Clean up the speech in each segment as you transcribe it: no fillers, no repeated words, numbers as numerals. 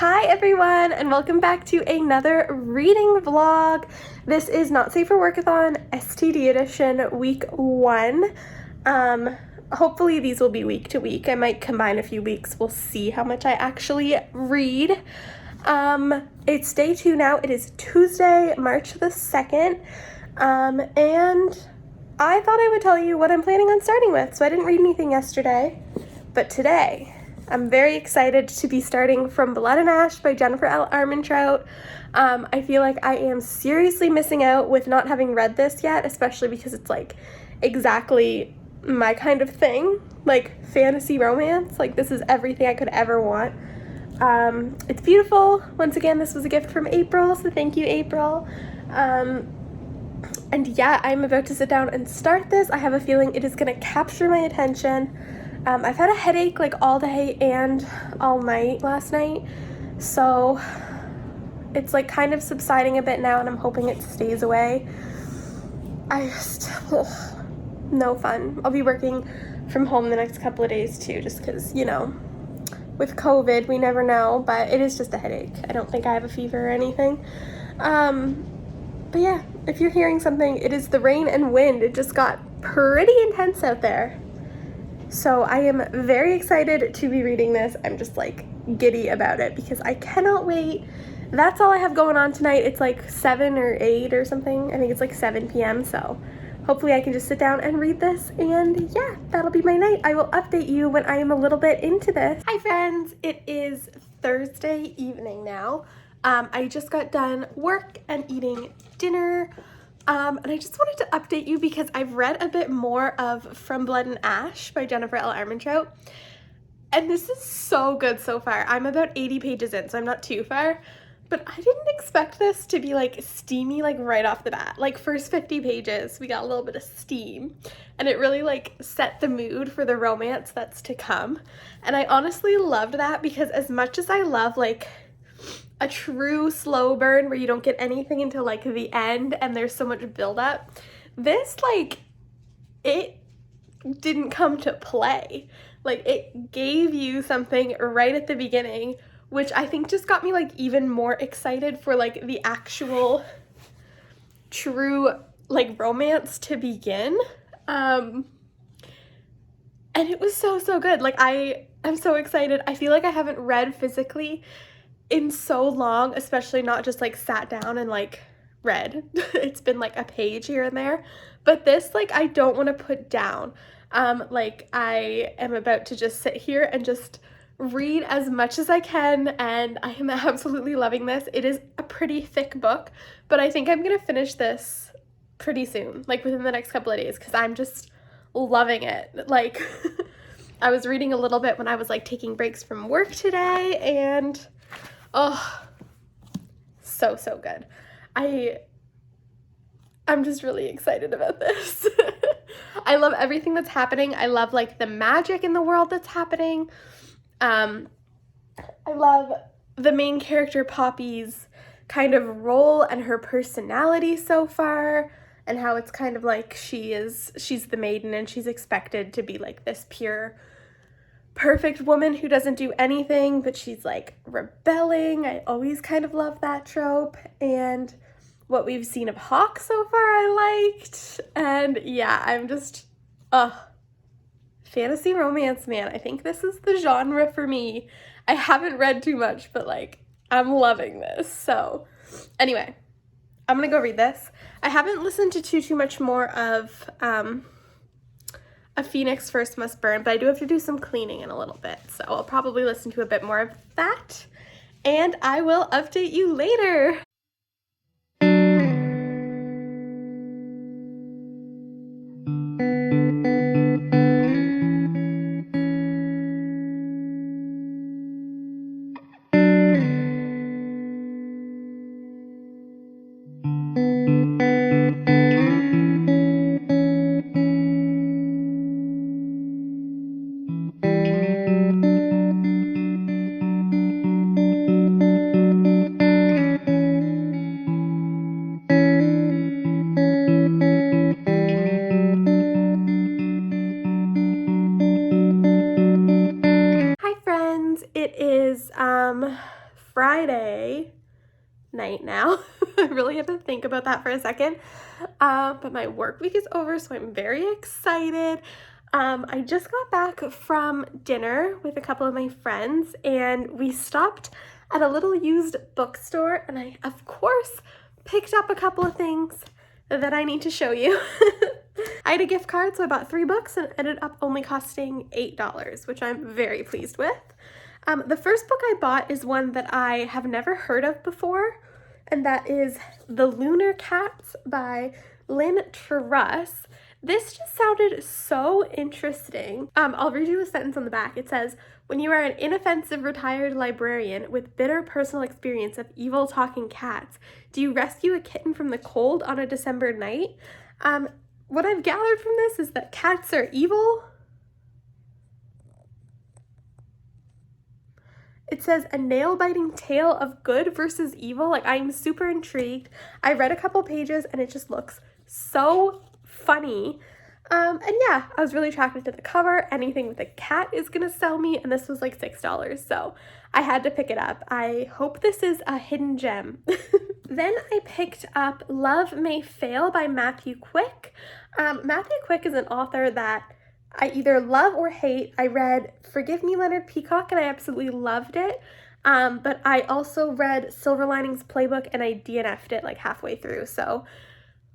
Hi everyone, and welcome back to another reading vlog. This is Not Safe for Workathon STD edition week 1. Hopefully these will be week to week. I might combine a few weeks. We'll see how much I actually read. It's day 2 now. It is Tuesday, March the 2nd. And I thought I would tell you what I'm planning on starting with. So I didn't read anything yesterday, but today I'm very excited to be starting From Blood and Ash by Jennifer L. Armentrout. I feel like I am seriously missing out with not having read this yet, especially because it's like exactly my kind of thing, like fantasy romance. Like this is everything I could ever want. It's beautiful. Once again, this was a gift from April, so thank you, April. And yeah, I'm about to sit down and start this. I have a feeling it is going to capture my attention. I've had a headache like all day and all night last night, so it's like kind of subsiding a bit now, and I'm hoping it stays away. No fun. I'll be working from home the next couple of days too, just because, you know, with COVID, we never know, but it is just a headache. I don't think I have a fever or anything. But yeah, if you're hearing something, it is the rain and wind. It just got pretty intense out there. So I am very excited to be reading this. I'm just like giddy about it because I cannot wait. That's all I have going on tonight. It's like 7 or 8 or something. I think it's like 7 p.m. So hopefully I can just sit down and read this, and yeah, that'll be my night. I will update you when I am a little bit into this. Hi friends, it is Thursday evening now. I just got done work and eating dinner. And I just wanted to update you because I've read a bit more of From Blood and Ash by Jennifer L. Armentrout. And this is so good so far. I'm about 80 pages in, so I'm not too far. But I didn't expect this to be like steamy like right off the bat. Like first 50 pages, we got a little bit of steam. And it really like set the mood for the romance that's to come. And I honestly loved that because as much as I love like a true slow burn where you don't get anything until like the end and there's so much buildup, this like it didn't come to play. Like it gave you something right at the beginning, which I think just got me like even more excited for like the actual true like romance to begin. And it was so good. Like I am so excited. I feel like I haven't read physically in so long, especially not just like sat down and like read. It's been like a page here and there, but this like I don't want to put down. Like I am about to just sit here and just read as much as I can, and I am absolutely loving this. It is a pretty thick book, but I think I'm gonna finish this pretty soon, like within the next couple of days, because I'm just loving it. Like I was reading a little bit when I was like taking breaks from work today, and oh, so good. I'm just really excited about this. I love everything that's happening. I love like the magic in the world that's happening. I love the main character Poppy's kind of role and her personality so far, and how it's kind of like she's the maiden and she's expected to be like this pure perfect woman who doesn't do anything, but she's like rebelling. I always kind of love that trope, and what we've seen of Hawk so far I liked. And yeah, I'm just fantasy romance, man. I think this is the genre for me. I haven't read too much, but like I'm loving this. So anyway, I'm gonna go read this. I haven't listened to too much more of A Phoenix First Must Burn, but I do have to do some cleaning in a little bit, so I'll probably listen to a bit more of that, and I will update you later. Friday night now. I really had to think about that for a second. But my work week is over, so I'm very excited. I just got back from dinner with a couple of my friends, and we stopped at a little used bookstore, and I, of course, picked up a couple of things that I need to show you. I had a gift card, so I bought 3 books and it ended up only costing $8, which I'm very pleased with. The first book I bought is one that I have never heard of before, and that is The Lunar Cats by Lynn Truss. This just sounded so interesting. I'll read you a sentence on the back. It says, "When you are an inoffensive retired librarian with bitter personal experience of evil talking cats, do you rescue a kitten from the cold on a December night?" What I've gathered from this is that cats are evil. It says a nail-biting tale of good versus evil. Like, I'm super intrigued. I read a couple pages and it just looks so funny. And yeah, I was really attracted to the cover. Anything with a cat is gonna sell me, and this was like $6, so I had to pick it up. I hope this is a hidden gem. Then I picked up Love May Fail by Matthew Quick. Matthew Quick is an author that I either love or hate. I read Forgive Me, Leonard Peacock, and I absolutely loved it. But I also read Silver Linings Playbook, and I DNF'd it like halfway through, so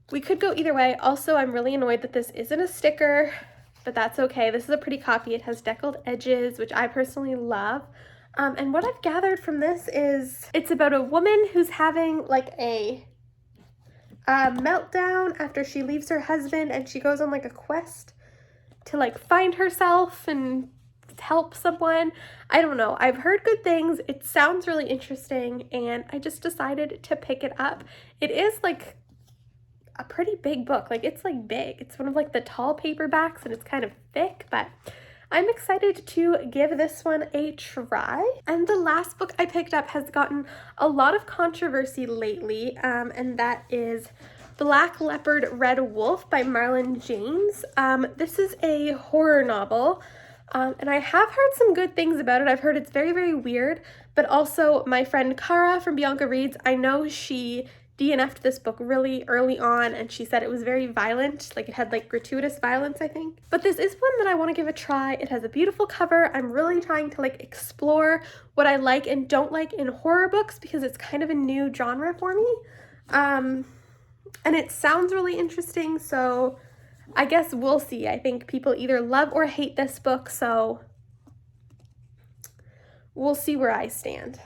we could go either way. Also, I'm really annoyed that this isn't a sticker, but that's okay. This is a pretty copy. It has deckled edges, which I personally love. And what I've gathered from this is it's about a woman who's having like a meltdown after she leaves her husband, and she goes on like a quest to like find herself and help someone. I don't know. I've heard good things. It sounds really interesting, and I just decided to pick it up. It is like a pretty big book. Like, it's like big. It's one of like the tall paperbacks, and it's kind of thick, but I'm excited to give this one a try. And the last book I picked up has gotten a lot of controversy lately, and that is Black Leopard Red Wolf by Marlon James. This is a horror novel, and I have heard some good things about it. I've heard it's very, very weird, but also my friend Cara from Bianca Reads, I know she DNF'd this book really early on, and she said it was very violent, like it had like gratuitous violence, I think. But this is one that I want to give a try. It has a beautiful cover. I'm really trying to like explore what I like and don't like in horror books, because it's kind of a new genre for me. And it sounds really interesting, so I guess we'll see. I think people either love or hate this book, so we'll see where I stand.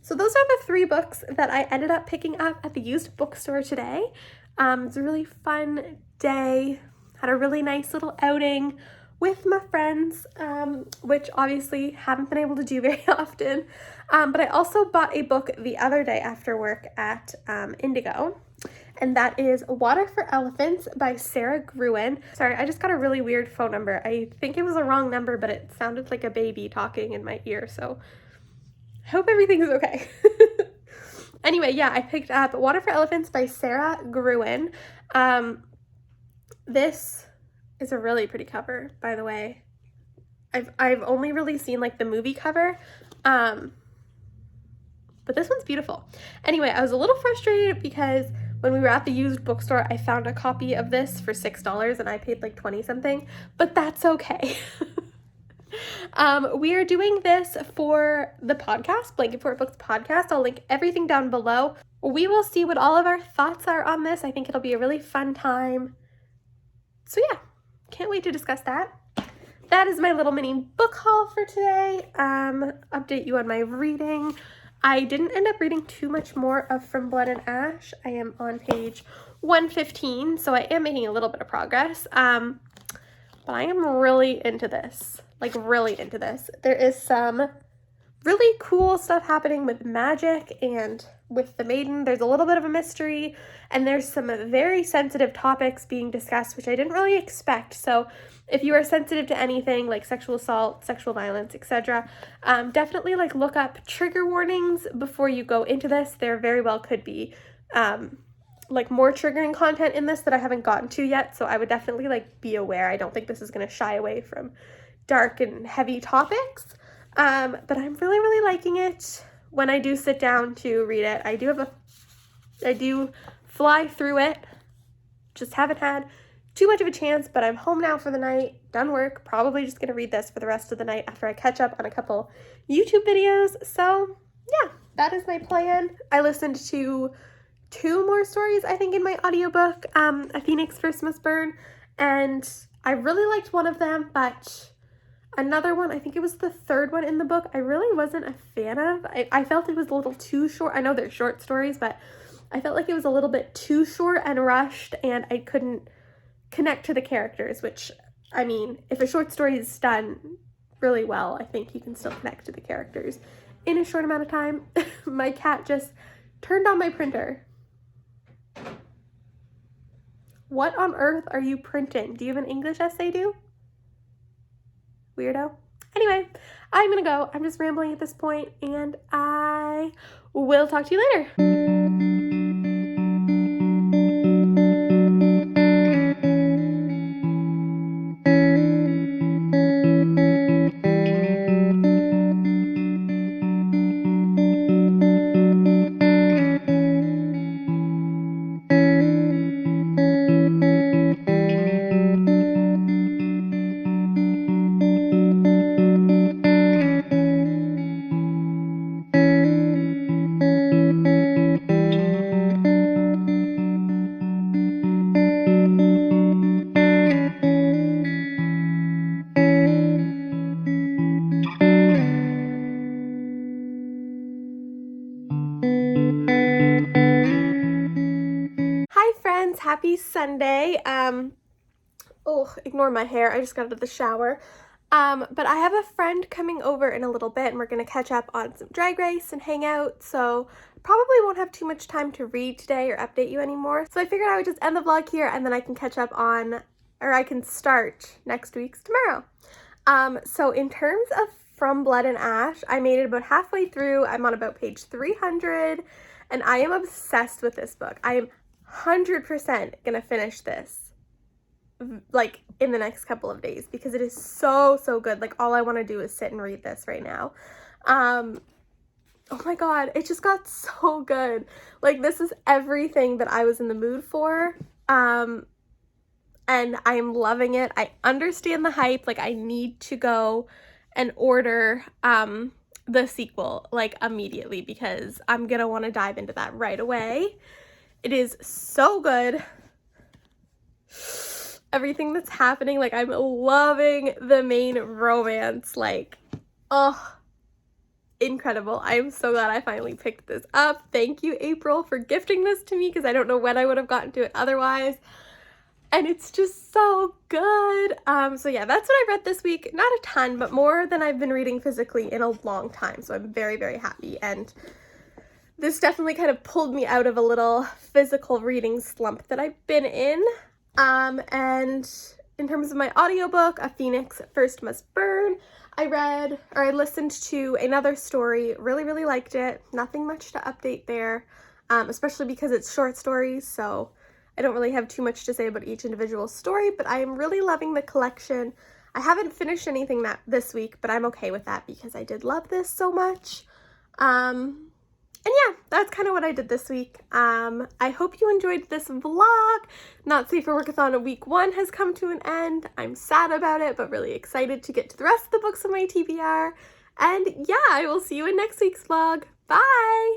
So those are the 3 books that I ended up picking up at the used bookstore today. It's a really fun day. Had a really nice little outing with my friends, which obviously haven't been able to do very often. But I also bought a book the other day after work at Indigo, and that is Water for Elephants by Sarah Gruen. Sorry, I just got a really weird phone number. I think it was a wrong number, but it sounded like a baby talking in my ear, so I hope everything's okay. Anyway, yeah, I picked up Water for Elephants by Sarah Gruen. This is a really pretty cover, by the way. I've only really seen like the movie cover, but this one's beautiful. Anyway, I was a little frustrated because when we were at the used bookstore, I found a copy of this for $6 and I paid like 20 something, but that's okay. We are doing this for the podcast, Blanket Fort Books podcast. I'll link everything down below. We will see what all of our thoughts are on this. I think it'll be a really fun time. So yeah, can't wait to discuss that. That is my little mini book haul for today. Update you on my reading. I didn't end up reading too much more of From Blood and Ash. I am on page 115, so I am making a little bit of progress. But I am really into this, like really into this. There is some really cool stuff happening with magic and with the maiden. There's a little bit of a mystery, and there's some very sensitive topics being discussed, which I didn't really expect. So if you are sensitive to anything like sexual assault, sexual violence, etc., definitely like look up trigger warnings before you go into this. There very well could be like more triggering content in this that I haven't gotten to yet, so I would definitely like be aware. I don't think this is going to shy away from dark and heavy topics. But I'm really, really liking it. When I do sit down to read it, I do fly through it. Just haven't had too much of a chance, but I'm home now for the night, done work, probably just gonna read this for the rest of the night after I catch up on a couple YouTube videos. So yeah, that is my plan. I listened to 2 more stories, I think, in my audiobook, A Phoenix First Must Burn, and I really liked one of them, but another one, I think it was the 3rd one in the book, I really wasn't a fan of. I felt it was a little too short. I know they're short stories, but I felt like it was a little bit too short and rushed, and I couldn't connect to the characters, which, I mean, if a short story is done really well, I think you can still connect to the characters in a short amount of time. My cat just turned on my printer. What on earth are you printing? Do you have an English essay due? Weirdo. Anyway, I'm gonna go. I'm just rambling at this point, and I will talk to you later. Happy Sunday. Oh, ignore my hair. I just got out of the shower. But I have a friend coming over in a little bit, and we're going to catch up on some Drag Race and hang out, so probably won't have too much time to read today or update you anymore. So I figured I would just end the vlog here, and then I can catch up on, or I can start next week's tomorrow. So in terms of From Blood and Ash, I made it about halfway through. I'm on about page 300, and I am obsessed with this book. I am 100% gonna finish this like in the next couple of days because it is so good. Like, all I want to do is sit and read this right now. Oh my god, it just got so good. Like, this is everything that I was in the mood for, and I am loving it. I understand the hype. Like, I need to go and order the sequel like immediately because I'm gonna want to dive into that right away. It is so good. Everything that's happening, like, I'm loving the main romance. Like, oh, incredible. I am so glad I finally picked this up. Thank you, April, for gifting this to me because I don't know when I would have gotten to it otherwise. And it's just so good. So yeah, that's what I read this week. Not a ton, but more than I've been reading physically in a long time. So I'm very happy. And this definitely kind of pulled me out of a little physical reading slump that I've been in. And in terms of my audiobook, A Phoenix First Must Burn, I listened to another story, really liked it. Nothing much to update there, especially because it's short stories, so I don't really have too much to say about each individual story, but I am really loving the collection. I haven't finished anything this week, but I'm okay with that because I did love this so much. And yeah, that's kind of what I did this week. I hope you enjoyed this vlog. Not Safe for Workathon week 1 has come to an end. I'm sad about it, but really excited to get to the rest of the books on my TBR. And yeah, I will see you in next week's vlog. Bye!